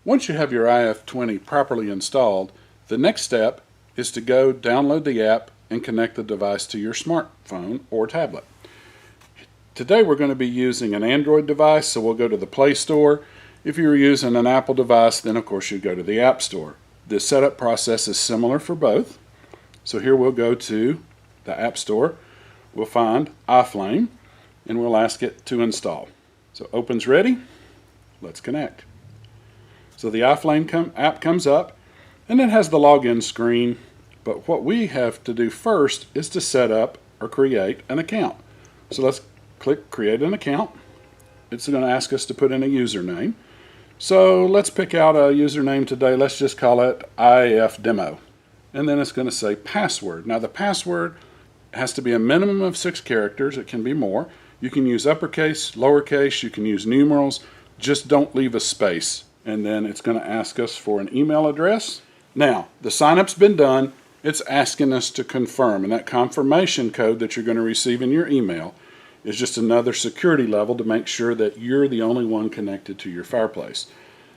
Once you have your IF20 properly installed, the next step is to go download the app and connect the device to your smartphone or tablet. Today we're going to be using an Android device, so we'll go to the Play Store. If you're using an Apple device, then of course you go to the App Store. The setup process is similar for both. So here we'll go to the App Store. We'll find iFlame and we'll ask it to install. So open's ready. Let's connect. So the iFlame app comes up and it has the login screen, but what we have to do first is to set up or create an account. So let's click create an account. It's going to ask us to put in a username. So let's pick out a username today. Let's just call it IFDemo. And then it's going to say password. Now the password has to be a minimum of 6 characters. It can be more. You can use uppercase, lowercase, you can use numerals. Just don't leave a space. And then it's going to ask us for an email address. Now, the sign-up's been done. It's asking us to confirm, and that confirmation code that you're going to receive in your email is just another security level to make sure that you're the only one connected to your Fireplace.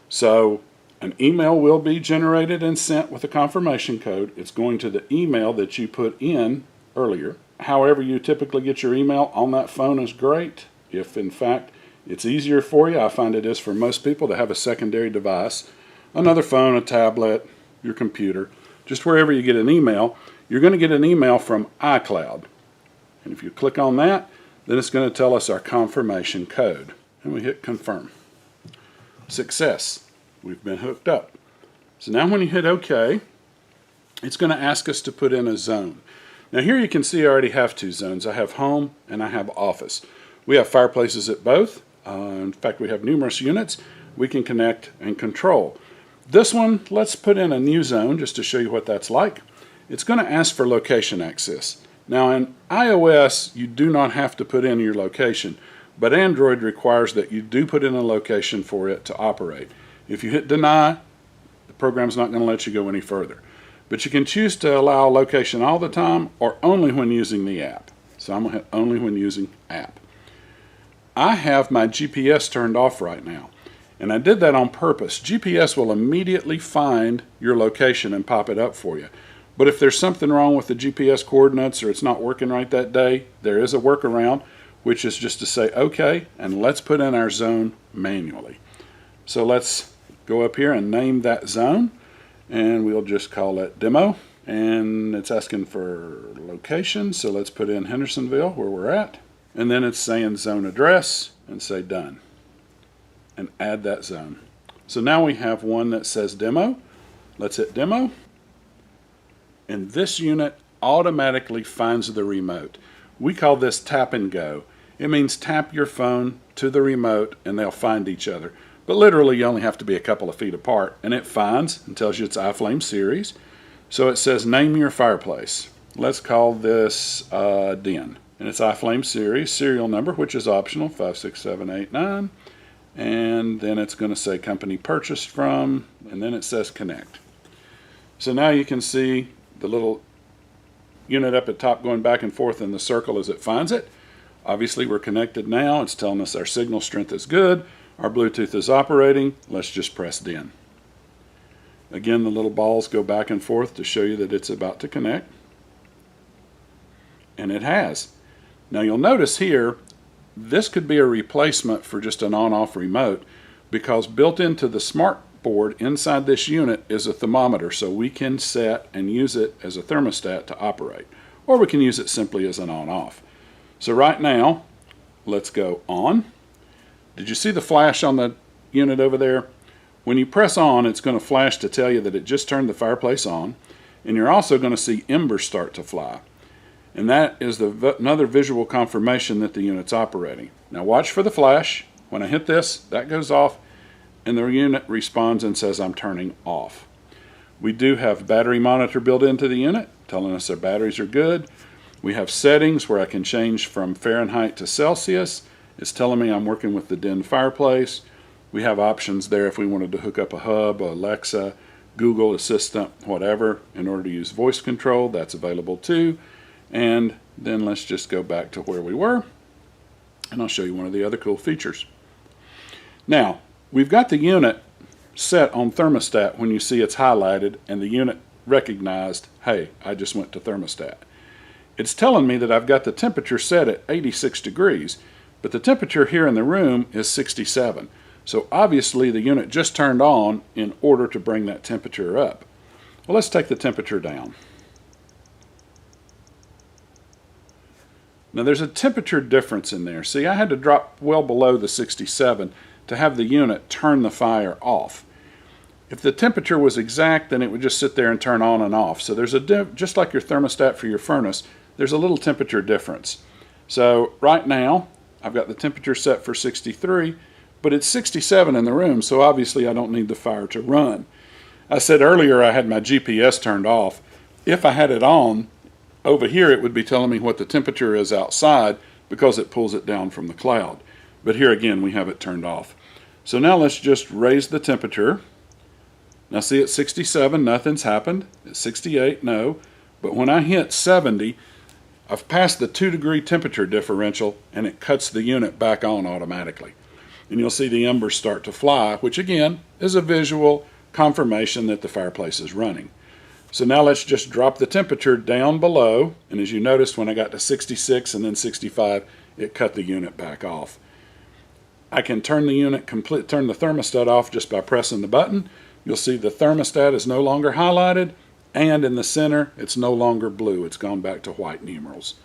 So, an email will be generated and sent with a confirmation code. It's going to the email that you put in earlier. However you typically get your email on that phone is great. If, in fact, it's easier for you, I find it is for most people, to have a secondary device, another phone, a tablet, your computer, just wherever you get an email. You're going to get an email from iCloud. And if you click on that, then it's going to tell us our confirmation code. And we hit confirm. Success. We've been hooked up. So now when you hit OK, it's going to ask us to put in a zone. Now here you can see I already have 2 zones. I have home and I have office. We have Fireplaces at both. In fact, we have numerous units we can connect and control. This one, let's put in a new zone just to show you what that's like. It's going to ask for location access. Now in iOS, you do not have to put in your location, but Android requires that you do put in a location for it to operate. If you hit deny, the program's not going to let you go any further. But you can choose to allow location all the time or only when using the app. So I'm going to hit only when using app. I have my GPS turned off right now, and I did that on purpose. GPS will immediately find your location and pop it up for you. But if there's something wrong with the GPS coordinates or it's not working right that day, there is a workaround, which is just to say OK, and let's put in our zone manually. So let's go up here and name that zone, and we'll just call it demo. And it's asking for location, so let's put in Hendersonville, where we're at. And then it's saying zone address, and say done. And add that zone. So now we have one that says demo. Let's hit demo. And this unit automatically finds the remote. We call this tap and go. It means tap your phone to the remote and they'll find each other. But literally you only have to be a couple of feet apart, and it finds and tells you it's iFlame series. So it says name your Fireplace. Let's call this Den. And it's iFlame series, serial number, which is optional, 56789. And then it's going to say company purchased from, and then it says connect. So now you can see the little unit up at top going back and forth in the circle as it finds it. Obviously we're connected now. It's telling us our signal strength is good. Our Bluetooth is operating. Let's just press Den. Again, the little balls go back and forth to show you that it's about to connect. And it has. Now you'll notice here, this could be a replacement for just an on-off remote, because built into the smart board inside this unit is a thermometer, so we can set and use it as a thermostat to operate, or we can use it simply as an on-off. So right now, let's go on. Did you see the flash on the unit over there? When you press on, it's going to flash to tell you that it just turned the Fireplace on, and you're also going to see embers start to fly. And that is another visual confirmation that the unit's operating. Now watch for the flash. When I hit this, that goes off, and the unit responds and says I'm turning off. We do have battery monitor built into the unit, telling us our batteries are good. We have settings where I can change from Fahrenheit to Celsius. It's telling me I'm working with the Den Fireplace. We have options there if we wanted to hook up a hub, Alexa, Google Assistant, whatever, in order to use voice control. That's available too. And then let's just go back to where we were, and I'll show you one of the other cool features. Now, we've got the unit set on thermostat when you see it's highlighted and the unit recognized, hey, I just went to thermostat. It's telling me that I've got the temperature set at 86 degrees, but the temperature here in the room is 67. So obviously the unit just turned on in order to bring that temperature up. Well, let's take the temperature down. Now there's a temperature difference in there. See, I had to drop well below the 67 to have the unit turn the fire off. If the temperature was exact, then it would just sit there and turn on and off. So there's just like your thermostat for your furnace, there's a little temperature difference. So right now, I've got the temperature set for 63, but it's 67 in the room, so obviously I don't need the fire to run. I said earlier I had my GPS turned off. If I had it on, over here it would be telling me what the temperature is outside because it pulls it down from the cloud. But here again, we have it turned off. So now let's just raise the temperature. Now see, at 67, nothing's happened. At 68, no. But when I hit 70, I've passed the 2-degree temperature differential and it cuts the unit back on automatically. And you'll see the embers start to fly, which again is a visual confirmation that the fireplace is running. So now let's just drop the temperature down below, and as you noticed when I got to 66 and then 65, it cut the unit back off. I can turn the thermostat off just by pressing the button. You'll see the thermostat is no longer highlighted, and in the center it's no longer blue. It's gone back to white numerals.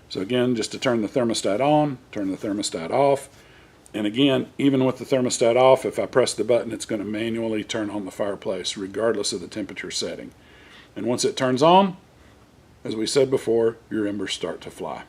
So again, just to turn the thermostat on, turn the thermostat off, and again, even with the thermostat off, if I press the button, it's going to manually turn on the fireplace regardless of the temperature setting. And once it turns on, as we said before, your embers start to fly.